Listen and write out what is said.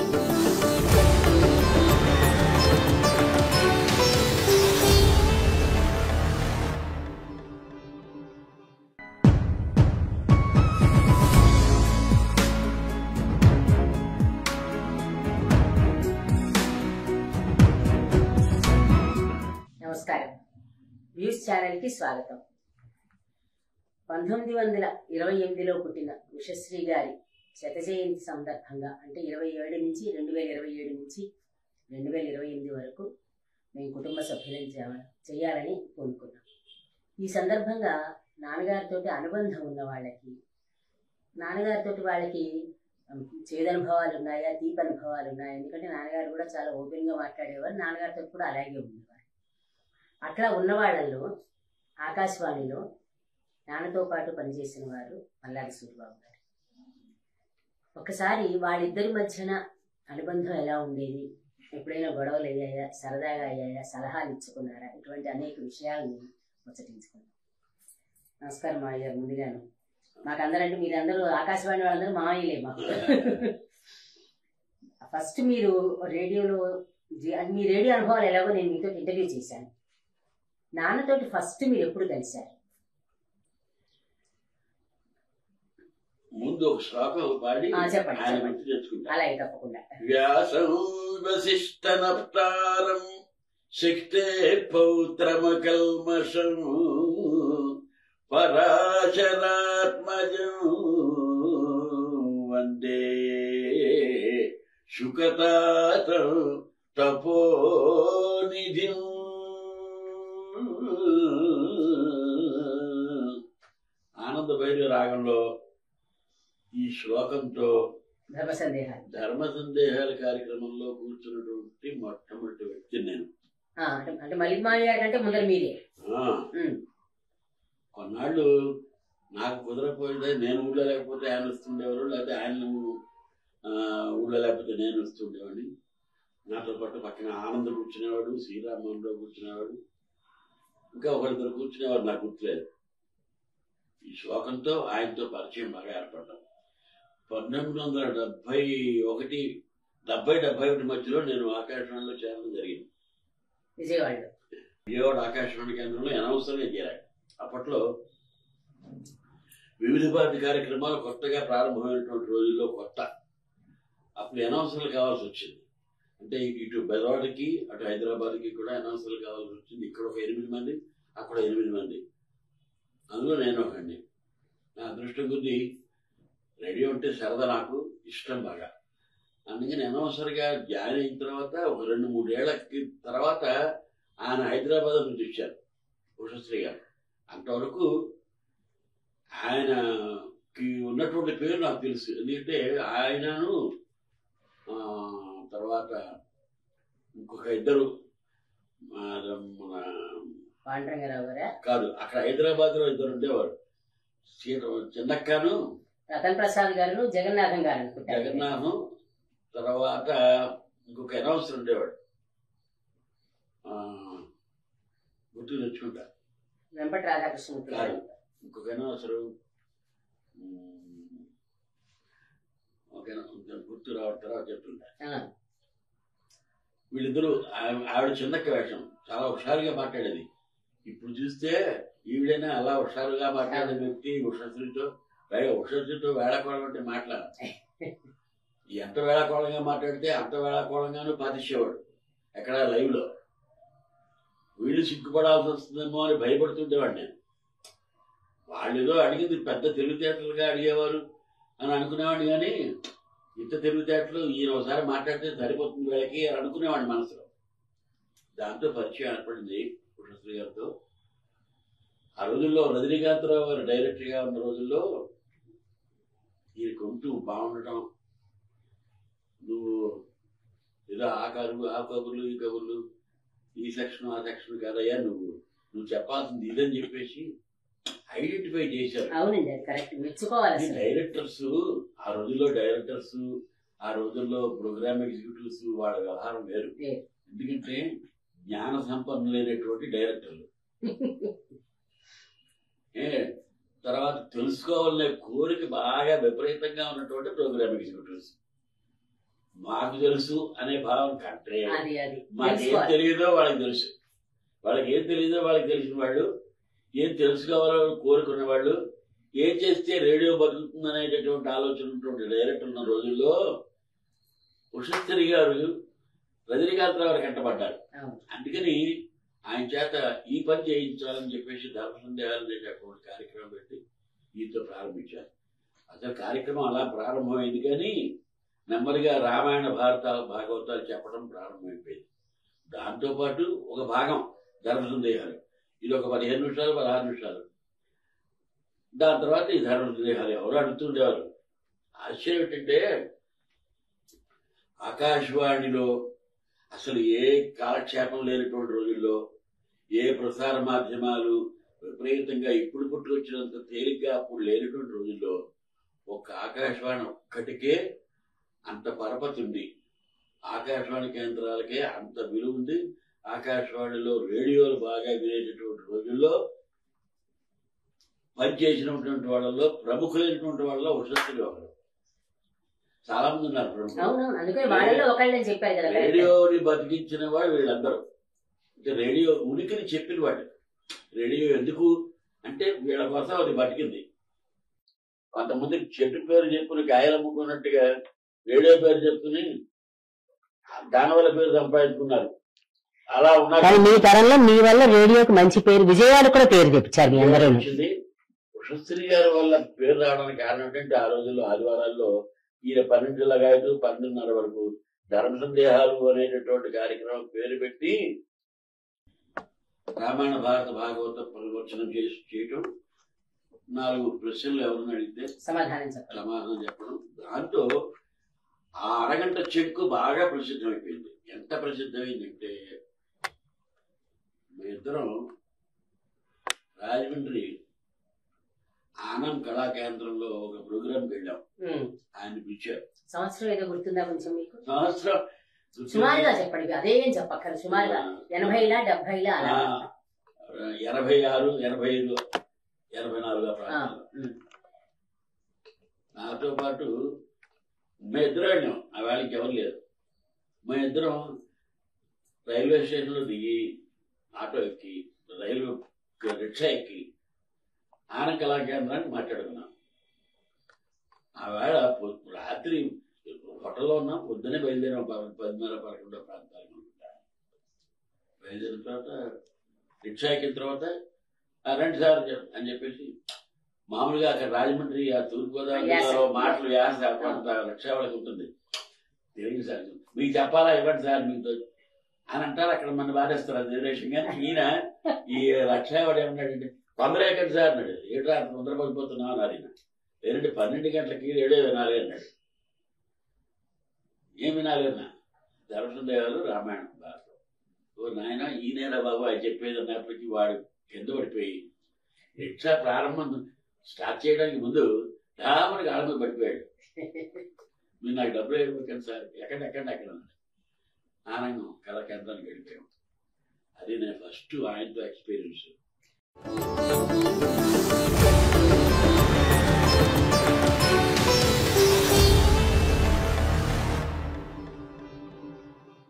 నమస్కారం. Views channel కి స్వాగతం. 1928లో పుట్టిన ఉషశ్రీ గారి శత జయంతి సందర్భంగా అంటే 2027 నుంచి 2028 వరకు మేము కుటుంబ సభ్యులను చేయాలని కోరుకున్నాం. ఈ సందర్భంగా నాన్నగారితో అనుబంధం ఉన్న వాళ్ళకి, నాన్నగారితో వాళ్ళకి చేదనుభవాలు ఉన్నాయా, తీపనుభవాలు ఉన్నాయా? ఎందుకంటే నాన్నగారు కూడా చాలా ఓపెన్గా మాట్లాడేవారు, నాన్నగారితో కూడా అలాగే ఉండేవారు. అట్లా ఉన్నవాళ్ళల్లో ఆకాశవాణిలో నాన్నతో పాటు పనిచేసిన వారు మల్లాది సూరిబాబు గారు. ఒకసారి వాళ్ళిద్దరి మధ్యన అనుబంధం ఎలా ఉండేది, ఎప్పుడైనా గొడవలు అయ్యాయా, సరదాగా అయ్యాయా, సలహాలు ఇచ్చుకున్నారా, ఇటువంటి అనేక విషయాలను ముచ్చటించుకున్నాం. నమస్కారం మావయ్య గారు. ముందుగాను మాకందరంటే మీరందరూ ఆకాశవాణి వాళ్ళందరూ మావయ్యలే మాకు. ఫస్ట్ మీరు రేడియోలో మీ రేడియో అనుభవాలు ఎలాగో నేను మీతో ఇంటర్వ్యూ చేశాను. నాన్నతోటి ఫస్ట్ మీరు ఎప్పుడు కలిశారు? ముందు ఒక శ్లోకం పాడి ఆయన మంచి తెచ్చుకుంటారు. అలాగే తప్పకుండా. వ్యాసం వశిష్ఠ నప్తారం శక్తే పౌత్రమకల్మషం పరాశరాత్మజం వందే శుకతాతం తపోనిధిం. ఆనంద భైరవి రాగంలో ఈ శ్లోకంతో ధర్మ సందేహాల కార్యక్రమంలో కూర్చున్నటువంటి మొట్టమొదటి వ్యక్తి నేను. అంటే మళ్ళీ మాట్లాడంటే ముందర మీరే. కొన్నాళ్ళు నాకు కుదరకపోతే నేను ఊళ్ళో లేకపోతే ఆయన వస్తుండేవారు, లేకపోతే ఆయన ఊళ్ళో లేకపోతే నేను వస్తుండేవాడిని. నాతో పాటు పక్కన ఆనందం కూర్చునేవాడు, శ్రీరామరావు కూర్చునేవాడు, ఇంకా ఒకరిద్దరు కూర్చునేవారు, నాకు గుర్తులేదు. ఈ శ్లోకంతో ఆయనతో పరిచయం బాగా ఏర్పడ్డాం. 1971 మధ్యలో నేను ఆకాశవాణిలో చేరడం జరిగింది. విజయవాడ ఆకాశవాణి కేంద్రంలో అనవసరంగా చేరాను. అప్పట్లో వివిధ భారతి కార్యక్రమాలు కొత్తగా ప్రారంభమైనటువంటి రోజుల్లో అప్పుడు అనవసరాలు కావాల్సి వచ్చింది. అంటే ఇటు బెదవాడకి అటు హైదరాబాద్కి కూడా అనవసరాలు కావాల్సి వచ్చింది. ఇక్కడ ఒక 8 మంది, అక్కడ 8 మంది, అందులో నేను ఒకడిని. నా అదృష్టం కొద్దీ రేడియో అంటే సరదా, నాకు ఇష్టం బాగా. అందుకని అనవసరంగా జాయిన్ అయిన తర్వాత ఒక 2-3 ఏళ్లకి తర్వాత ఆయన హైదరాబాద్ నుంచి వచ్చారు, ఉషశ్రీ గారు. అంతవరకు ఆయనకి ఉన్నటువంటి పేరు నాకు తెలుసు. ఎందుకంటే ఆయనను తర్వాత ఇంకొక ఇద్దరు కాదు, అక్కడ హైదరాబాద్ లో ఇద్దరు ఉండేవారు, చిన్నక్కను రతన్ ప్రసాద్ గారు, జగన్నాథం గారు. జగన్నాథం తర్వాత ఇంకొక అనౌన్సర్ ఉండేవాడు, గుర్తు తెచ్చుకుంటా, వెంపటి రాధాకృష్ణ గారు. ఇంకొక అనౌన్సరు గుర్తు రావడం చెప్తుంటా. వీళ్ళిద్దరూ, ఆవిడ చిన్నక్క వేషం, చాలా హుషారుగా మాట్లాడేది. ఇప్పుడు చూస్తే ఈవిడైనా అలా హుషారుగా మాట్లాడే వ్యక్తి ఉషశ్రీతో వేళాకోళం అంటే మాట్లాడాలి. ఎంత వేళాకోళంగా మాట్లాడితే అంత వేళాకోళంగానూ పాటించేవాడు ఎక్కడ లైవ్ లో. వీళ్ళు సిగ్గుపడాల్సి వస్తుందేమో అని భయపడుతుండేవాడు నేను. వాళ్ళు ఏదో అడిగింది పెద్ద తెలివితేటలుగా అడిగేవారు అని అనుకునేవాడిని, కానీ ఇంత తెలివితేటలు ఈయన ఒకసారి మాట్లాడితే సరిపోతుంది వీళ్ళకి అని అనుకునేవాడిని మనసులో. దాంతో పరిచయం ఏర్పడింది ఉషశ్రీ గారితో. ఆ రోజుల్లో రజనీకాంతరావు గారు డైరెక్టర్గా ఉన్న రోజుల్లో ఈయన కొంటూ బాగుండటం, నువ్వు ఏదో ఆ కబుర్లు ఈ కబుర్లు, ఈ సెక్షన్ ఆ సెక్షన్ కాదయ్యా, నువ్వు చెప్పాల్సింది ఇదని చెప్పేసి ఐడెంటిఫై చేశారు. డైరెక్టర్స్ ఆ రోజుల్లో ప్రోగ్రామ్ ఎగ్జిక్యూటివ్స్ వాళ్ళ వ్యవహారం వేరు. ఎందుకంటే జ్ఞాన సంపన్నులైనటువంటి డైరెక్టర్లు, తర్వాత తెలుసుకోవాలనే కోరిక బాగా విపరీతంగా ఉన్నటువంటి ప్రోగ్రామ్ ఎగ్జిక్యూటివ్స్. మాకు తెలుసు అనే భావం కంటే అది అది మాకేం తెలియదో వాళ్ళకి తెలుసు, వాళ్ళకి ఏం తెలియదో వాళ్ళకి తెలిసిన వాళ్ళు, ఏం తెలుసుకోవాలో కోరుకున్న వాళ్ళు, ఏం చేస్తే రేడియో బతుకుతుంది అనేటటువంటి ఆలోచన ఉన్నటువంటి డైరెక్టర్ ఉన్న రోజుల్లో ఉషశ్రీ గారు రజనీకాంత్ రావు కంటపడ్డారు. అందుకని ఆయన చేత ఈ పని చేయించాలని చెప్పేసి ధర్మ సందేహాలు అనేటటువంటి కార్యక్రమం పెట్టి ఈతో ప్రారంభించారు. అసలు కార్యక్రమం అలా ప్రారంభమైంది, కానీ నెమ్మదిగా రామాయణ భాగవతాలు చెప్పడం ప్రారంభమైపోయింది. దాంతోపాటు ఒక భాగం ధర్మ సందేహాలు, ఇది ఒక 15 నిమిషాలు 16 నిమిషాలు. దాని తర్వాత ఈ ధర్మ సందేహాలు ఎవరు అడుగుతుండేవారు. ఆశ్చర్యం ఏంటంటే ఆకాశవాణిలో అసలు ఏ కాలక్షేపం లేనటువంటి రోజుల్లో, ఏ ప్రసార మాధ్యమాలు విపరీతంగా ఇప్పుడు పుట్టుకొచ్చినంత తేలిగ్గా అప్పుడు లేనటువంటి రోజుల్లో ఒక ఆకాశవాణి ఒక్కటికే అంత పరపతి ఉంది, ఆకాశవాణి కేంద్రాలకే అంత విలువ ఉంది. ఆకాశవాణిలో రేడియోలు బాగా వినేటటువంటి రోజుల్లో పనిచేసినటువంటి వాళ్ళలో ప్రముఖులైనటువంటి వాళ్ళలో ఉషశ్రీ ఒకరు. చాలా మంది ఉన్నారు ప్రముఖులు. రేడియోని బతికించిన వాళ్ళు వీళ్ళందరూ. రేడియో ఉనికిని చెప్పిన వాళ్ళు. రేడియో ఎందుకు అంటే వీళ్ళ కోసం అది బతికింది. కొంతమంది చెట్టు పేరు చెప్పుకుని గాయాలు అమ్ముకున్నట్టుగా రేడియో పేరు చెప్పుకుని దానివల్ల పేరు సంపాదించుకున్నారు. అలా ఉన్నారు. మీ తరంలో మీ వల్ల రేడియోకి మంచి పేరు, విజయవాడ కూడా పేరు తెప్పించారు మీ అందరూ. వచ్చింది ఉషశ్రీ గారి వల్ల పేరు రావడానికి కారణం ఏంటంటే ఆ రోజుల్లో ఆదివారాల్లో ఈయన 12 12:30 వరకు ధర్మ సందేహాలు అనేటటువంటి కార్యక్రమం పేరు పెట్టి రామాయణ భారత భాగవత పరివర్తనం చేయటం, 4 ప్రశ్నలు ఎవరిని అడిగితే సమాధానం చెప్పడం. దాంతో ఆ అరగంట చెక్కు బాగా ప్రసిద్ధమైపోయింది. ఎంత ప్రసిద్ధమైందంటే మేమిద్దరం రాజమండ్రి ఆనంద్ కళా కేంద్రంలో ఒక ప్రోగ్రాంకి వెళ్ళాం. ఆయన పిలిచారు. సంవత్సరం ఏదో గుర్తుందా కొంచెం మీకు? సంవత్సరం సుమారుగా చెప్పండి, అదేం చెప్పక్కర. సుమారుగా 80లా 70లా 86, 85, 84 ప్రాంతంలో. నాతో పాటు మేము ఇద్దరం వెళ్ళాం. ఆ వేళకి ఎవరు లేదు. మేము ఇద్దరం రైల్వే స్టేషన్లో దిగి ఆటో ఎక్కి రిక్షా ఎక్కి ఆనంద్ కళా కేంద్రాన్ని మాట్లాడుకున్నాం. ఆ వేళ రాత్రి హోటల్లో ఉన్నాం. పొద్దునే బయలుదేరాం 10:30, 11 ప్రాంతాలు అనుకుంటా. బయలుదేరిన తర్వాత రిక్షా ఎక్కిన తర్వాత రండి సార్ అని చెప్పేసి, మామూలుగా అక్కడ రాజమండ్రి ఆ తూర్పుగోదావరి జిల్లాలో మాటలు యాస కొంత రిక్షా వాళ్ళకి ఉంటుంది. తెలుగు సార్ మీకు చెప్పాలా ఇవ్వండి సార్ మీతో అని అంటారు. అక్కడ మన బాధేస్తారు అది రిలేషన్. కానీ ఈయన ఈ రిక్షా వాడు ఏమన్నాడంటే తొందర ఎక్కండి సార్ అన్నాడు. ఏట్రా తొందర పడిపోతున్నావు అన్నారు. ఈయన లేదంటే 12 గంటలకి రేడియో వినాలి అన్నాడు. ఏం వినాలి అన్నా? ధర్మ సందేహాలు రామాయణం భారతం. ఓ నాయన ఈయనేరా బాబు అది చెప్పేది అన్నప్పటికీ వాడు కింద పడిపోయి రిక్షా ప్రారంభం స్టార్ట్ చేయడానికి ముందు డామని కాళ్ళ మీద పడిపోయాడు. మీరు నాకు డబ్బులు అయిపోకండి సార్, ఎక్కండి అక్కడ ఆనందం కళా కేంద్రానికి వెళ్ళిపోయాం. అది నేను ఫస్ట్ ఆయనతో ఎక్స్పీరియన్స్.